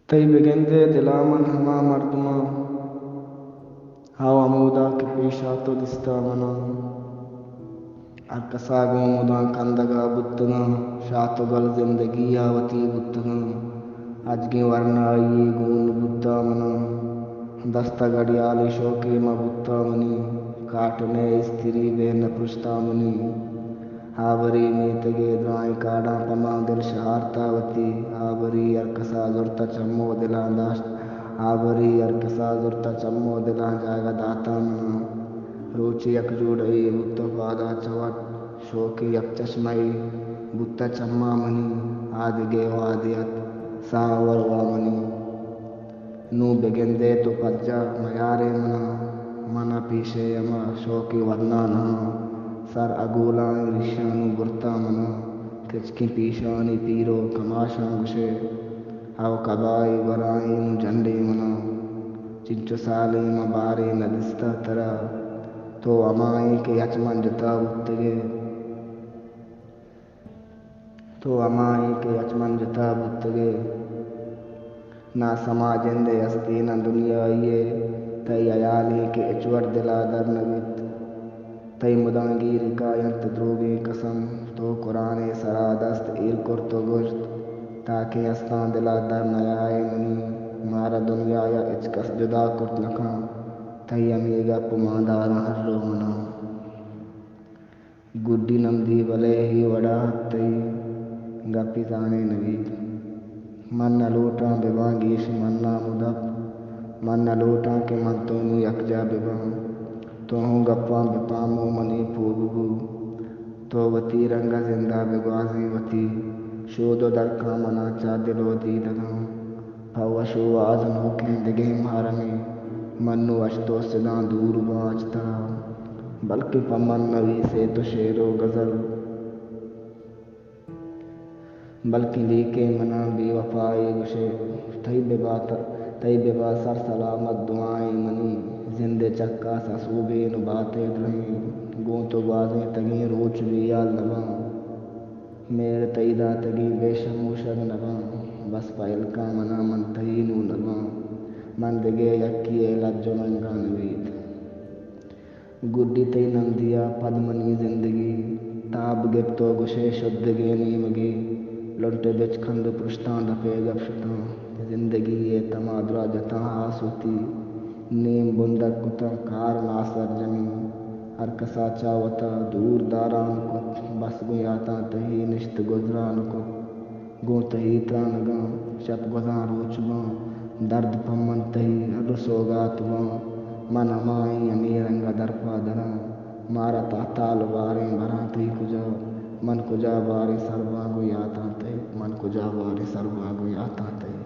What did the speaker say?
तई बिगंदे दिलामन हमा मर्दमा हाव अमूदा के पेशा तो दिस्ता मना अरकसागो मुदा कंदगा बुत्तना शातगल जिंदगी आवती बुत्तना अजगे वरना ये गून बुत्ता मना दस्ता घड़ियाली शोके म बुत्ता मनी काटने स्त्री वे न पृष्ठा मनी हावरी मीतगे द्राय काड़ा पमा दिल शहारतावती हावरी अरकसा जुरता चम्मो दिला दाश्त हावरी अरकसा जुरता चम्मो दिला जागा दाता मना रोची अकजूड़ई बुत्ता पादा चवट शोकी अक चश्मई बुत्ता चम्मा मनी आदिगे वादियत सावर वामनी नू बिगिंदे तो पज्जा मयारे मना मना पीछे यमा शोकी वरना ना सर अगोलाएं रिशानु बुरता मना किचकी पीशानी पीरो कमाशा गुशे हाव कबाई वराई नु झंडे मना चिंचो साले मबारे नदिस्ता तरा तो अमाई के अचमन जता बुत्तगे तो अमाई के अचमन जता बुत्तगे ना समाजेंदे हस्ती न दुनिया ये तई अयाली के इचवर दिला दर नवित तई मुदांगीर कायंत द्रोगे कसम तो कुराने सरादस्त ईल कुर्तो गुश्त ताकि अस्तां दिला दर नयाए मनी मारा दुनिया या इचकस जुदा कुर्त नखा तई अमीगा पुमादारा हर्रो मना गुड्डी नमदी भले ही वड़ा तई गपी ताने नवीद मन लोटा बिबा गीश मन्ना मुदक मन लोटा के मन तो नु यकजा बिबा तो हूँ गप्पा बिपामो मनी पूबू तो वती रंगा जिंदा बिगवाजी वती शोदो दरका मना चा दिलो दी दगा भवशो आजन होके दिगे महारमी मनु अश्तो सिदा दूर बाजता बल्कि पमन नवी से तो शेरो गजल बल्कि लीके मना बेवफाई गुशे तई बेबा सर सलामत दुआएं मनी जिंदे चक्का ससूबे न बातें रहीं गो तो बाजें तगी रोच बिया लबा मेरे तईदा तगी बेशमूशद नबा बस पायल का मना मन तई नू नबा मन दिगे यक्की लज्जो नंगा नवीद गुड्डी तई नंदिया पदमनी जिंदगी ताब गिप्तो गुशे शुद्ध गे नीमगी लुंटे बिच खंद पृष्ठां दफे गपशता जिंदगी ये तमादरा जता आसूती नीम बुंदक कुता कार नासर जमी हर कसा चावता दूर दारान कुत बस गुयाता तही निश्त गुजरान कुत गो तही त्रानगा शप गुजा रोचबा दर्द पमन तही रुसोगात मन अमाई अमीरंगा दरपा दरा मारा ताताल बारे भरा तही कुजा मन कुजा बारे सर्वा गुयाता तही मन कुजा बारे सर्वा गुयाता तही